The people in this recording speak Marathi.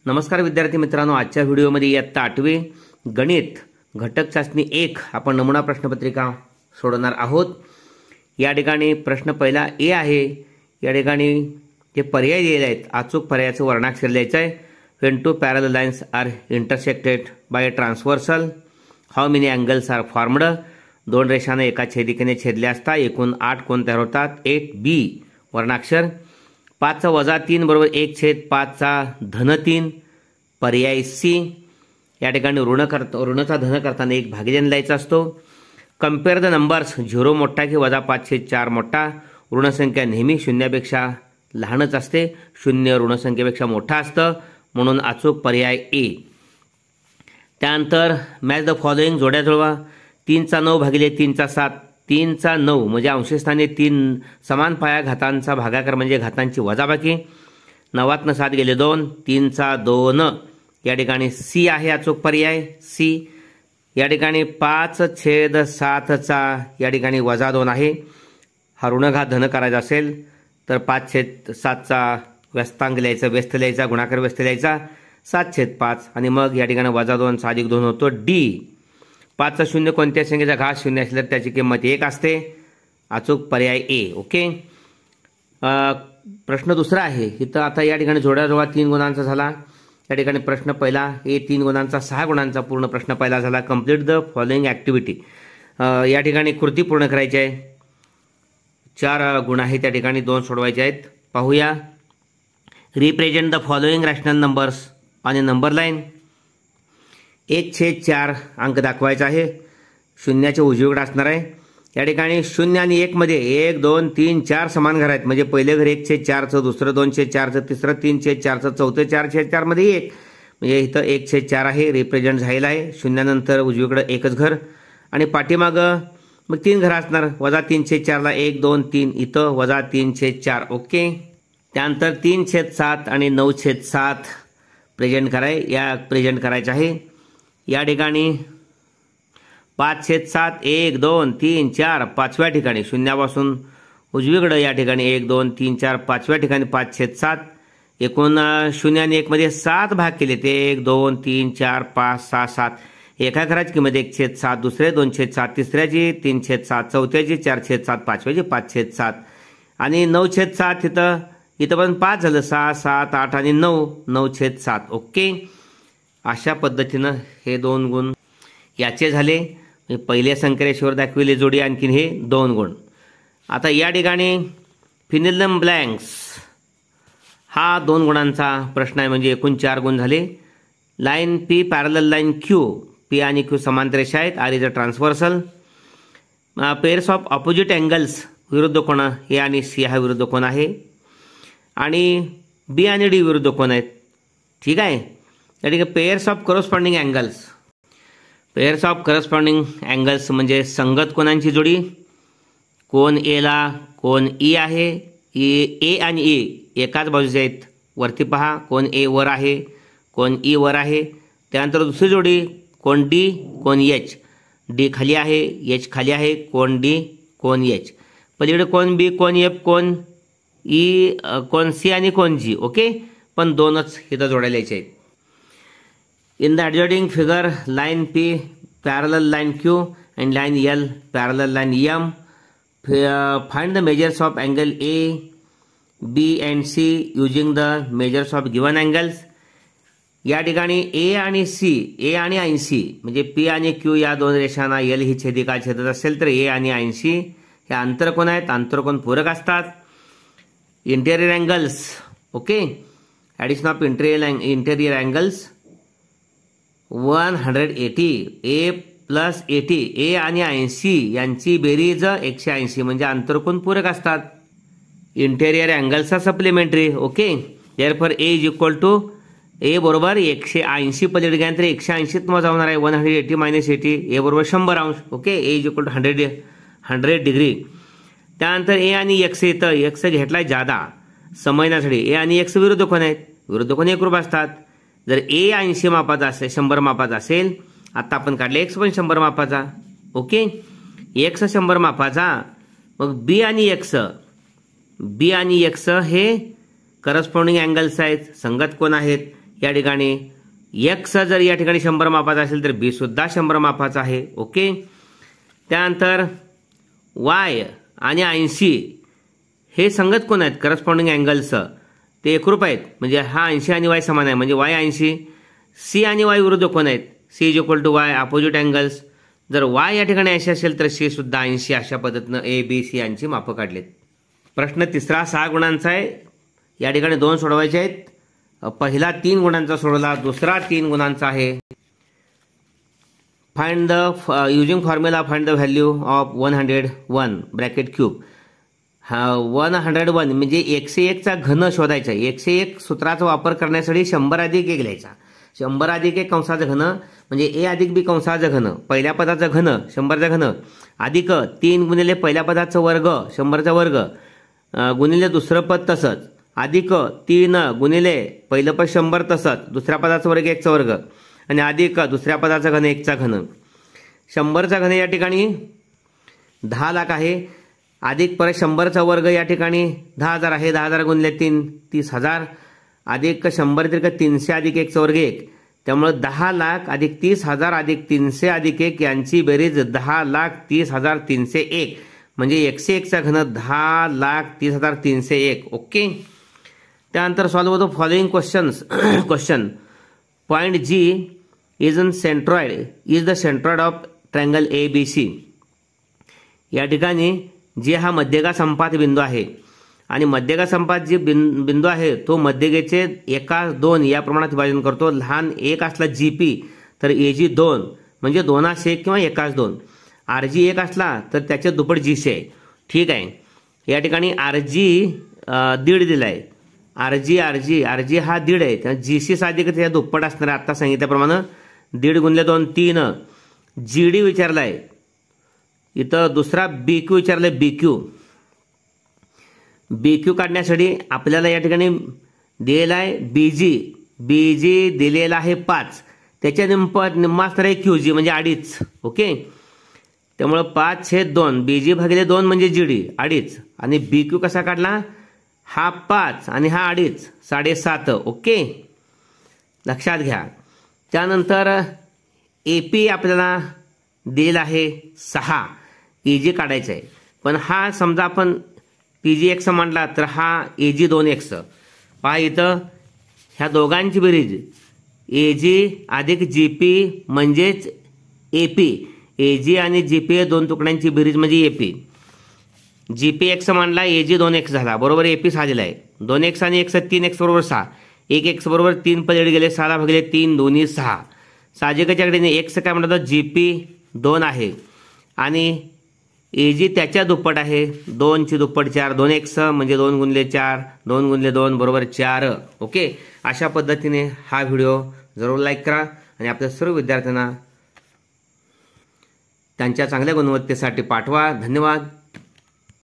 नमस्कार विद्यार्थी मित्रांनो, आजच्या व्हिडिओमध्ये इयत्ता 8वी गणित घटक चाचणी 1 आपण नमुना प्रश्नपत्रिका सोडवणार आहोत। या ठिकाणी प्रश्न पहिला ए आहे। या ठिकाणी जे पर्याय दिलेले आहेत, अचूक पर्यायाचं वर्णाक्षर लिहायचं आहे। When two parallel lines are intersected by a transversal how many angles are formed. दोन रेषांना एका छेदिकेने छेदल्या असता एकूण 8 कोन तयार होतात। 8b वर्णाक्षर 5 चा -3 बरोबर 1/5 धन 3 पर्याय सी। या ठिकाणी ऋणचा धन करताना 1 भागिले लिहायचा असतो। कंपेअर द नंबर्स 0 मोठा की -5/4 मोठा। ऋणसंख्या नेहमी शून्यापेक्षा लहानच असते, 0 ऋणसंख्येपेक्षा मोठा असतं, म्हणून अचूक पर्याय ए। त्यानंतर मॅच द फॉलोइंग जोड्या जुळवा। 3 चा 9 भागिले 3 चा 7। 3 चा 9 म्हणजे अंशस्थानी 3 समान पाया घातांचा भागाकार म्हणजे घातांची वजाबाकी। 9 7 गेले 2। 3 चा 2 या ठिकाणी सी आहे अचूक पर्याय सी। या ठिकाणी 5/7 चा या ठिकाणी -2 आहे। हा ऋणघात धन करायचा असेल तर 5/7 चा व्यस्तांक लिहायचा, व्यस्त लिहायचा, गुणाकार व्यस्त लिहायचा 7/5 आणि मग या ठिकाणी -2 +2 होतो डी। 5 चा 0 कोणत्या संख्येचा घात 0 असल्यास त्याची किंमत 1 असते, अचूक पर्याय ए। ओके, प्रश्न दुसरा आहे इथं। आता या ठिकाणी जोड्याजुळवा 3 गुणांचा झाला। या ठिकाणी प्रश्न पहिला ए 3 गुणांचा 6 गुणांचा पूर्ण प्रश्न पहिला झाला। Complete the following activity. या ठिकाणी कृती पूर्ण करायची आहे। 4 गुण आहेत, त्या ठिकाणी 2 सोडवायचे आहेत। पाहूया। Represent the following rational numbers on A number line. 1/4 अंक दाखवायचा आहे, शून्याच्या उजवीकडे असणार आहे। या ठिकाणी 0 आणि 1 मध्ये 1 2 3 4 समान घर आहेत, म्हणजे पहिले घर 1/4चं, दुसरं 2/4चं, तिसरं 3/4चं, चौथं 4/4 मध्ये 1, म्हणजे इथं 1/4 आहे, रिप्रेझेंट झालेला आहे। शून्यानंतर उजवीकडे एकच घर आणि पाठीमागं मग 3 घरं असणार। -3/4 ला 1 2 3, इथं -3/4। ओके, त्यानंतर 3/7 आणि 9/7 प्रेझेंट करायचं आहे। या ठिकाणी 5/7 1 2 3 4 पाचव्या ठिकाणी शून्यापासून उजवीकडे या ठिकाणी 1 2 3 4 पाचव्या ठिकाणी 5/7 एकूण 0 आणि 1 मध्ये 7 भाग केले ते 1 2 3 4 5 6 7। एका घराची किंमत 1/7, दुसरे 2/7, तिसऱ्याची 3/7, चौथ्याची 4/7, पाचव्याची 5/7 आणि 9/7 इथं पण 5 झालं। 6 7 8 आणि 9 9/7। ओके, अशा पद्धतीनं हे 2 गुण याचे झाले। पहिल्या संख्येवर दाखविले जोडी, आणखीन हे 2 गुण। आता या ठिकाणी फिल इन ब्लँक्स हा 2 गुणांचा प्रश्न आहे, म्हणजे एकूण 4 गुण झाले। Line P parallel line Q, P आणि क्यू समांतर रेषा आहेत। R is a transversal. Pairs of opposite angles विरुद्ध कोण, ए आणि सी हा विरुद्ध कोण आहे, आणि बी आणि डी विरुद्ध कोण आहेत। ठीक आहे, या ठिकाणी pairs of corresponding angles. Pairs of corresponding angles म्हणजे संगत कोणांची जोडी। कोण एला कोण ई आहे, ए आणि ए एकाच बाजूचे आहेत। वरती पहा, कोण ए वर आहे, कोण ई वर आहे। त्यानंतर दुसरी जोडी कोण डी कोण एच, डी खाली आहे, एच खाली आहे, कोण डी कोण एच। पलीकडे कोण बी कोण एफ कोण ई कोण सी आणि कोण जी। ओके, पण 2च इथं जोडायला यायचे आहेत। In the adjoining figure, line P parallel line Q and line L parallel line M. Find the measures of angle A, B and C using the measures of given angles. या ठिकाणी A आणि C, A आणि 80 म्हणजे P आणि Q या 2 रेषांना L ही छेदिका छेदत असेल तर A आणि 80 हे आंतरकोन आहेत, आंतरकोन पूरक असतात। Interior angles, okay, addition of interior angles 180, A plus 80, A आणि 80 यांची बेरीज 180 म्हणजे आंतरकोन पूरक असतात। इंटेरियर अँगल्सचा supplementary. Okay, therefore A is equal to A बरोबर 180 पलीकडे गेल्यानंतर 180 मजा होणार आहे। 180 - 80 ए बरोबर 100 अंश। Okay, A is equal to 100 degree. त्यानंतर ए आणि एक्स इथं एक्स घेतलाय जादा समजण्यासाठी। ए आणि एक्स विरुद्ध कोण आहेत, विरुद्ध कोण एकरूप असतात। जर ए 80 मापाचा असेल, 100 मापाचा असेल, आता आपण काढले एक्स पण 100 मापाचा। ओके, एक्स 100 मापाचा, मग बी आणि एक्स हे करस्पॉन्डिंग अँगल्स आहेत, संगत कोण आहेत। या ठिकाणी एक्स जर या ठिकाणी 100 मापाचा असेल तर बी सुद्धा 100 मापाचा आहे. ओके. त्यानंतर वाय आणि 80 हे संगत कोण आहेत करस्पॉन्डिंग अँगल्स ते एकरूप आहेत. म्हणजे हा 80 आणि वाय समान आहे म्हणजे वाय 80. सी आणि वाय विरुद्ध कोण आहेत C is equal to Y opposite angles. जर वाय या ठिकाणी 80 असेल तर सी सुद्धा 80. अशा पद्धतीनं ए बी सी यांची मापं काढलीत. प्रश्न तिसरा 6 गुणांचा आहे. या ठिकाणी 2 सोडवायचे आहेत. पहिला 3 गुणांचा सोडवला, दुसरा 3 गुणांचा आहे. Find the using formula find the value of 101 bracket cube. 101 म्हणजे 101चा घन शोधायचा. 101 सूत्राचा वापर करण्यासाठी 100 अधिक 1 लिहायचा. 100 अधिक 1 कंसाचं घन म्हणजे ए अधिक बी कंसाचं घन, पहिल्या पदाचं घन 100चा घन अधिक 3 गुणिले पहिल्या पदाचं वर्ग 100चा वर्ग गुणिले दुसरं पद तसंच अधिक 3 गुणिले पहिलं पद 100 तसंच दुसऱ्या पदाचं वर्ग 1चा वर्ग आणि अधिक दुसऱ्या पदाचं घन 1चा घन. 100चा घन या ठिकाणी 10 लाख आहे. अधिक परत 100चा वर्ग या ठिकाणी 10,000 आहे. 10,000 गुणिले 3 30,000 अधिक 100 तिरक 300 अधिक 1चा वर्ग 1. त्यामुळे 10 लाख अधिक 30,000 अधिक 300 अधिक 1 यांची बेरीज 10,30,301 म्हणजे 101चा घन 10,30,301. ओके. त्यानंतर solve the following questions. Question point G is the centroid of triangle ABC. या ठिकाणी जे हा मध्यगा संपात बिंदू आहे आणि मध्यगा संपात जे बिंदू आहे तो मध्यगेचे 1 2 या प्रमाणात विभाजन करतो. लहान 1 असला GP तर AG 2 म्हणजे 2/1 किंवा 1/2. RG 1 असला तर त्याच्या दुप्पट GC आहे. ठीक आहे. या ठिकाणी RG 1.5 दिलाय. RG हा 1.5 आहे. त्या GC साधिक त्याच्या दुप्पट असणार आहे. आता सांगितल्याप्रमाणे 1.5 गुणिले 2 3. GD विचारलाय. इथं दुसरा BQ विचारलाय. BQ काढण्यासाठी आपल्याला या ठिकाणी दिलेला आहे BG दिलेला आहे 5. त्याच्या निम्मा असणार आहे QG म्हणजे 2.5. ओके. त्यामुळे 5/2 BG भागिले 2 म्हणजे GD 2.5 आणि BQ कसा काढला हा 5 आणि हा 2.5 7.5. ओके. लक्षात घ्या. त्यानंतर AP आपल्याला दिलेला आहे 6. AG काढायचा आहे पण हा समजा आपण PG1 मांडला तर हा AG 2x. पहा इथं ह्या दोघांची बेरीज AG अधिक GP म्हणजेच AP. AG आणि GP या 2 तुकड्यांची बेरीज म्हणजे AP. GP1 मांडला AG 2x झाला बरोबर AP 6 दिला आहे. 2x आणि 1 3x बरोबर 6. 1x बरोबर 3 पद गेले 6 भागिले 3 दोन्ही 6. साहजिकच्याकडे x काय म्हणतात GP 2 आहे आणि AG त्याच्या दुप्पट आहे. 2 ची दुप्पट 4 2x म्हणजे 2 गुणिले 4 2 गुणिले 2 बरोबर 4. ओके. अशा पद्धतीने हा व्हिडिओ जरूर लाईक करा आणि आपल्या सर्व विद्यार्थ्यांना त्यांच्या चांगल्या गुणवत्तेसाठी पाठवा. धन्यवाद.